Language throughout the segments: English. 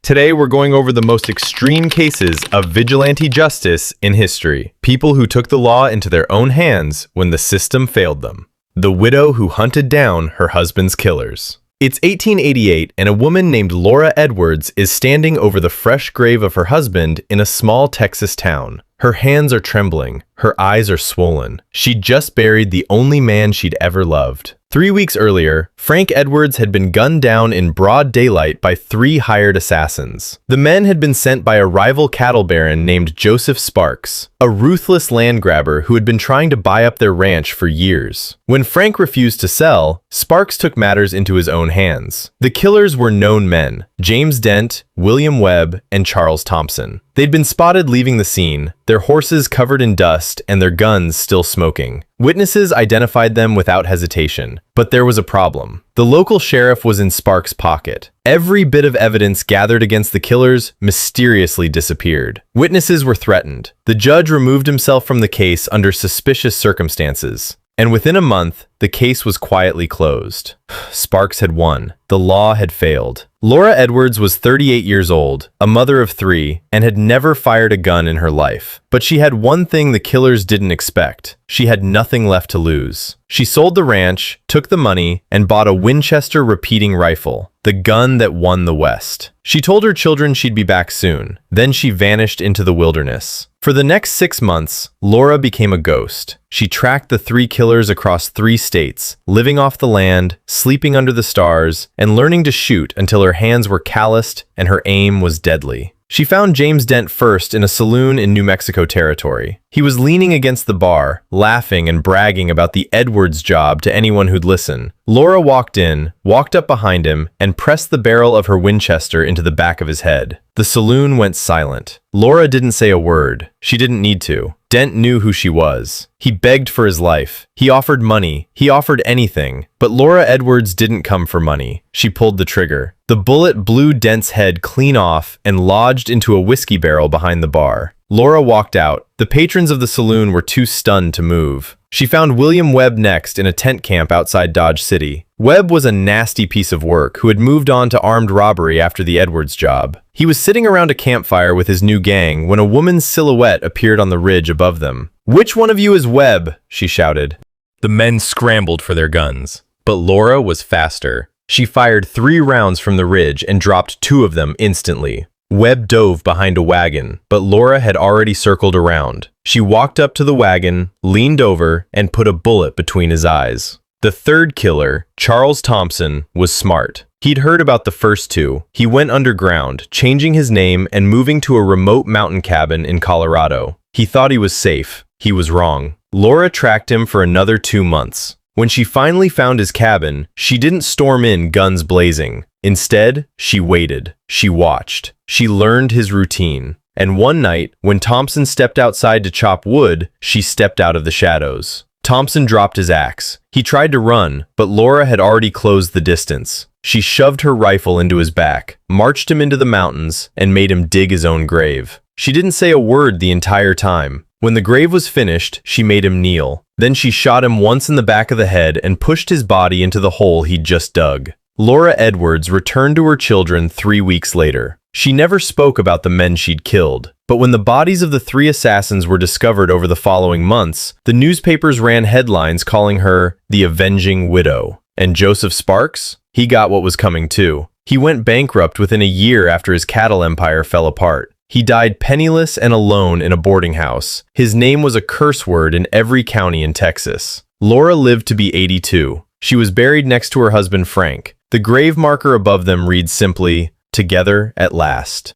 Today, we're going over the most extreme cases of vigilante justice in history. People who took the law into their own hands when the system failed them. The widow who hunted down her husband's killers. It's 1888, and a woman named Laura Edwards is standing over the fresh grave of her husband in a small Texas town. Her hands are trembling. Her eyes are swollen. She'd just buried the only man she'd ever loved. 3 weeks earlier, Frank Edwards had been gunned down in broad daylight by 3 hired assassins. The men had been sent by a rival cattle baron named Joseph Sparks, a ruthless land grabber who had been trying to buy up their ranch for years. When Frank refused to sell, Sparks took matters into his own hands. The killers were known men: James Dent, William Webb, and Charles Thompson. They'd been spotted leaving the scene, their horses covered in dust and their guns still smoking. Witnesses identified them without hesitation, but there was a problem. The local sheriff was in Sparks' pocket. Every bit of evidence gathered against the killers mysteriously disappeared. Witnesses were threatened. The judge removed himself from the case under suspicious circumstances. And within a month, the case was quietly closed. Sparks had won. The law had failed. Laura Edwards was 38 years old, a mother of 3, and had never fired a gun in her life. But she had one thing the killers didn't expect. She had nothing left to lose. She sold the ranch, took the money, and bought a Winchester repeating rifle, the gun that won the West. She told her children she'd be back soon. Then she vanished into the wilderness. For the next 6 months, Laura became a ghost. She tracked the 3 killers across 3 states, living off the land, sleeping under the stars, and learning to shoot until her hands were calloused and her aim was deadly. She found James Dent first in a saloon in New Mexico territory. He was leaning against the bar, laughing and bragging about the Edwards job to anyone who'd listen. Laura walked in, walked up behind him, and pressed the barrel of her Winchester into the back of his head. The saloon went silent. Laura didn't say a word. She didn't need to. Dent knew who she was. He begged for his life. He offered money. He offered anything. But Laura Edwards didn't come for money. She pulled the trigger. The bullet blew Dent's head clean off and lodged into a whiskey barrel behind the bar. Laura walked out. The patrons of the saloon were too stunned to move. She found William Webb next in a tent camp outside Dodge City. Webb was a nasty piece of work who had moved on to armed robbery after the Edwards job. He was sitting around a campfire with his new gang when a woman's silhouette appeared on the ridge above them. "Which one of you is Webb?" she shouted. The men scrambled for their guns, but Laura was faster. She fired 3 rounds from the ridge and dropped 2 of them instantly. Webb dove behind a wagon, but Laura had already circled around. She walked up to the wagon, leaned over, and put a bullet between his eyes. The 3rd killer, Charles Thompson, was smart. He'd heard about the first 2. He went underground, changing his name and moving to a remote mountain cabin in Colorado. He thought he was safe. He was wrong. Laura tracked him for another 2 months. When she finally found his cabin, she didn't storm in guns blazing. Instead, she waited. She watched. She learned his routine. And one night, when Thompson stepped outside to chop wood, she stepped out of the shadows. Thompson dropped his axe. He tried to run, but Laura had already closed the distance. She shoved her rifle into his back, marched him into the mountains, and made him dig his own grave. She didn't say a word the entire time. When the grave was finished, she made him kneel. Then she shot him once in the back of the head and pushed his body into the hole he'd just dug. Laura Edwards returned to her children 3 weeks later. She never spoke about the men she'd killed, but when the bodies of the 3 assassins were discovered over the following months, the newspapers ran headlines calling her the Avenging Widow. And Joseph Sparks? He got what was coming too. He went bankrupt within a year after his cattle empire fell apart. He died penniless and alone in a boarding house. His name was a curse word in every county in Texas. Laura lived to be 82. She was buried next to her husband Frank. The grave marker above them reads simply, "Together at last."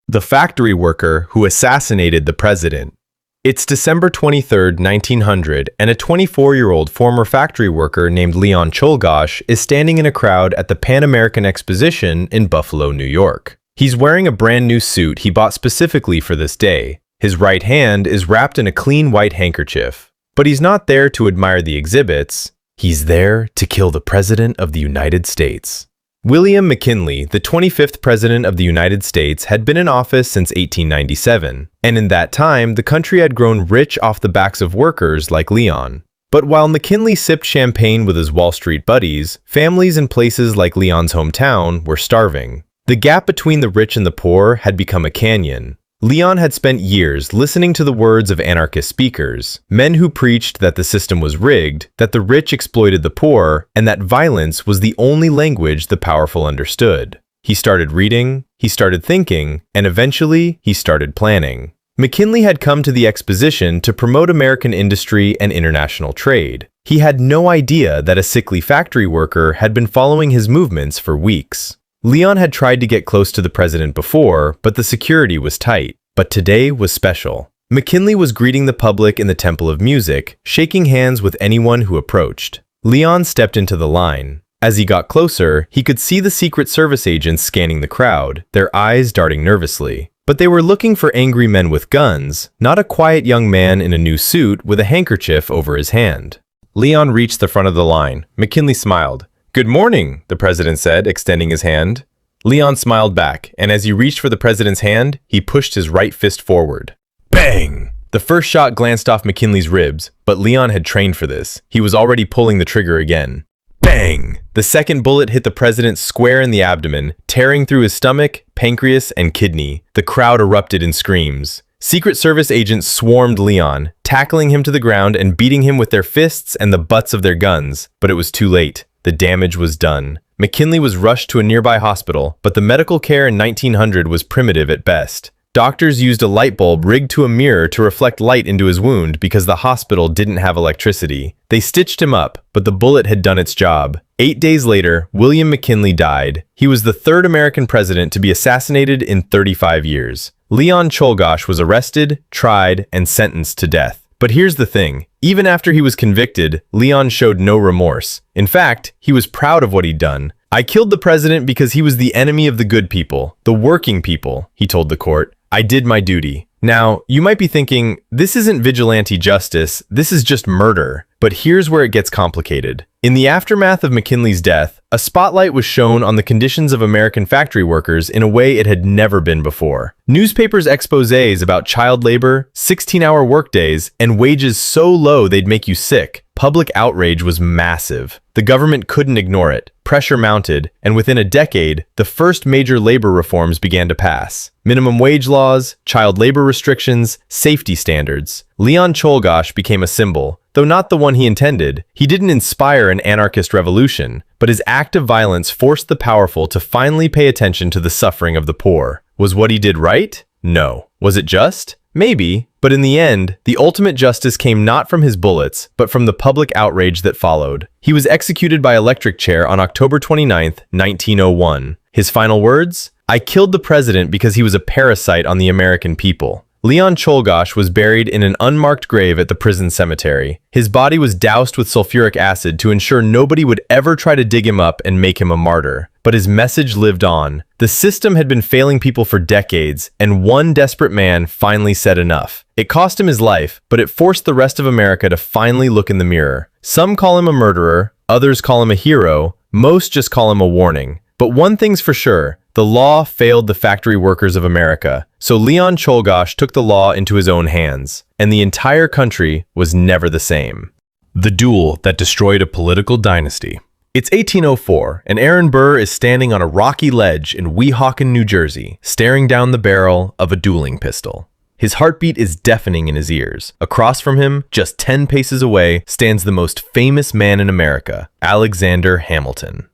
The factory worker who assassinated the president. It's December 23, 1900, and a 24-year-old former factory worker named Leon Czolgosz is standing in a crowd at the Pan American Exposition in Buffalo, New York. He's wearing a brand new suit he bought specifically for this day. His right hand is wrapped in a clean white handkerchief. But he's not there to admire the exhibits. He's there to kill the President of the United States. William McKinley, the 25th President of the United States, had been in office since 1897, and in that time, the country had grown rich off the backs of workers like Leon. But while McKinley sipped champagne with his Wall Street buddies, families in places like Leon's hometown were starving. The gap between the rich and the poor had become a canyon. Leon had spent years listening to the words of anarchist speakers, men who preached that the system was rigged, that the rich exploited the poor, and that violence was the only language the powerful understood. He started reading, he started thinking, and eventually he started planning. McKinley had come to the exposition to promote American industry and international trade. He had no idea that a sickly factory worker had been following his movements for weeks. Leon had tried to get close to the president before, but the security was tight. But today was special. McKinley was greeting the public in the Temple of Music, shaking hands with anyone who approached. Leon stepped into the line. As he got closer, he could see the Secret Service agents scanning the crowd, their eyes darting nervously. But they were looking for angry men with guns, not a quiet young man in a new suit with a handkerchief over his hand. Leon reached the front of the line. McKinley smiled. "Good morning," the president said, extending his hand. Leon smiled back, and as he reached for the president's hand, he pushed his right fist forward. Bang! The first shot glanced off McKinley's ribs, but Leon had trained for this. He was already pulling the trigger again. Bang! The second bullet hit the president square in the abdomen, tearing through his stomach, pancreas, and kidney. The crowd erupted in screams. Secret Service agents swarmed Leon, tackling him to the ground and beating him with their fists and the butts of their guns. But it was too late. The damage was done. McKinley was rushed to a nearby hospital, but the medical care in 1900 was primitive at best. Doctors used a light bulb rigged to a mirror to reflect light into his wound because the hospital didn't have electricity. They stitched him up, but the bullet had done its job. 8 days later, William McKinley died. He was the third American president to be assassinated in 35 years. Leon Czolgosz was arrested, tried, and sentenced to death. But here's the thing. Even after he was convicted, Leon showed no remorse. In fact, he was proud of what he'd done. "I killed the president because he was the enemy of the good people, the working people," he told the court. "I did my duty." Now, you might be thinking, this isn't vigilante justice, this is just murder. But here's where it gets complicated. In the aftermath of McKinley's death, a spotlight was shown on the conditions of American factory workers in a way it had never been before. Newspapers' exposés about child labor, 16-hour workdays, and wages so low they'd make you sick. Public outrage was massive. The government couldn't ignore it. Pressure mounted, and within a decade, the first major labor reforms began to pass. Minimum wage laws, child labor restrictions, safety standards. Leon Czolgosz became a symbol, though not the one he intended. He didn't inspire an anarchist revolution, but his act of violence forced the powerful to finally pay attention to the suffering of the poor. Was what he did right? No. Was it just? Maybe, but in the end, the ultimate justice came not from his bullets, but from the public outrage that followed. He was executed by electric chair on October 29, 1901. His final words? "I killed the president because he was a parasite on the American people." Leon Czolgosz was buried in an unmarked grave at the prison cemetery. His body was doused with sulfuric acid to ensure nobody would ever try to dig him up and make him a martyr. But his message lived on. The system had been failing people for decades, and one desperate man finally said enough. It cost him his life, but it forced the rest of America to finally look in the mirror. Some call him a murderer, others call him a hero, most just call him a warning. But one thing's for sure, the law failed the factory workers of America. So Leon Czolgosz took the law into his own hands, and the entire country was never the same. The duel that destroyed a political dynasty. It's 1804, and Aaron Burr is standing on a rocky ledge in Weehawken, New Jersey, staring down the barrel of a dueling pistol. His heartbeat is deafening in his ears. Across from him, just 10 paces away, stands the most famous man in America, Alexander Hamilton.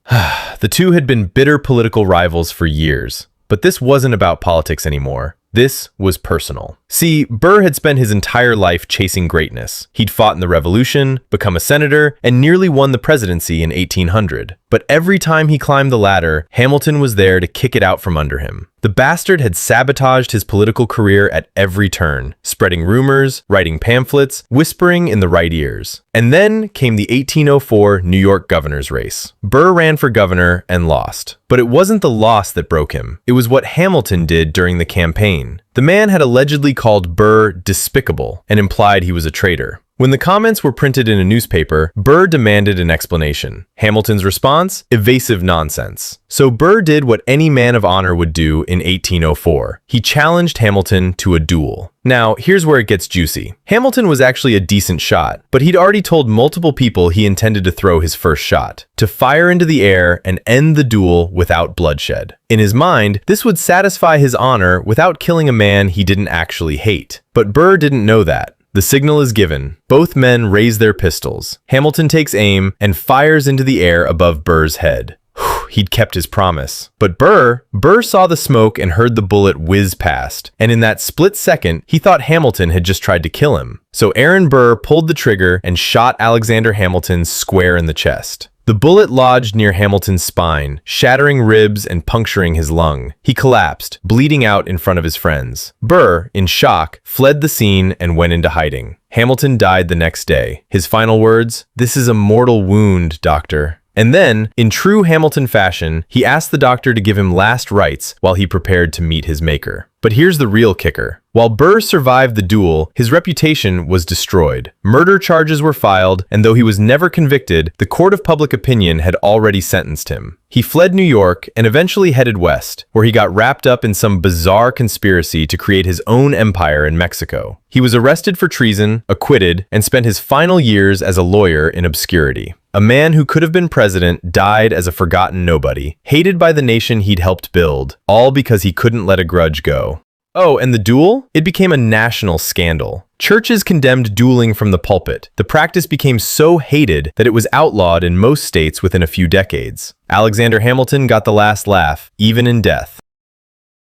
The two had been bitter political rivals for years, but this wasn't about politics anymore. This was personal. See, Burr had spent his entire life chasing greatness. He'd fought in the Revolution, become a senator, and nearly won the presidency in 1800. But every time he climbed the ladder, Hamilton was there to kick it out from under him. The bastard had sabotaged his political career at every turn, spreading rumors, writing pamphlets, whispering in the right ears. And then came the 1804 New York governor's race. Burr ran for governor and lost. But it wasn't the loss that broke him. It was what Hamilton did during the campaign. The man had allegedly called Burr despicable and implied he was a traitor. When the comments were printed in a newspaper, Burr demanded an explanation. Hamilton's response? Evasive nonsense. So Burr did what any man of honor would do in 1804. He challenged Hamilton to a duel. Now, here's where it gets juicy. Hamilton was actually a decent shot, but he'd already told multiple people he intended to throw his first shot, to fire into the air and end the duel without bloodshed. In his mind, this would satisfy his honor without killing a man he didn't actually hate. But Burr didn't know that. The signal is given. Both men raise their pistols. Hamilton takes aim and fires into the air above Burr's head. He'd kept his promise. But Burr saw the smoke and heard the bullet whiz past, and in that split second, he thought Hamilton had just tried to kill him. So Aaron Burr pulled the trigger and shot Alexander Hamilton square in the chest. The bullet lodged near Hamilton's spine, shattering ribs and puncturing his lung. He collapsed, bleeding out in front of his friends. Burr, in shock, fled the scene and went into hiding. Hamilton died the next day. His final words, "This is a mortal wound, doctor." And then, in true Hamilton fashion, he asked the doctor to give him last rites while he prepared to meet his maker. But here's the real kicker. While Burr survived the duel, his reputation was destroyed. Murder charges were filed, and though he was never convicted, the court of public opinion had already sentenced him. He fled New York and eventually headed west, where he got wrapped up in some bizarre conspiracy to create his own empire in Mexico. He was arrested for treason, acquitted, and spent his final years as a lawyer in obscurity. A man who could have been president died as a forgotten nobody, hated by the nation he'd helped build, all because he couldn't let a grudge go. Oh, and the duel? It became a national scandal. Churches condemned dueling from the pulpit. The practice became so hated that it was outlawed in most states within a few decades. Alexander Hamilton got the last laugh, even in death.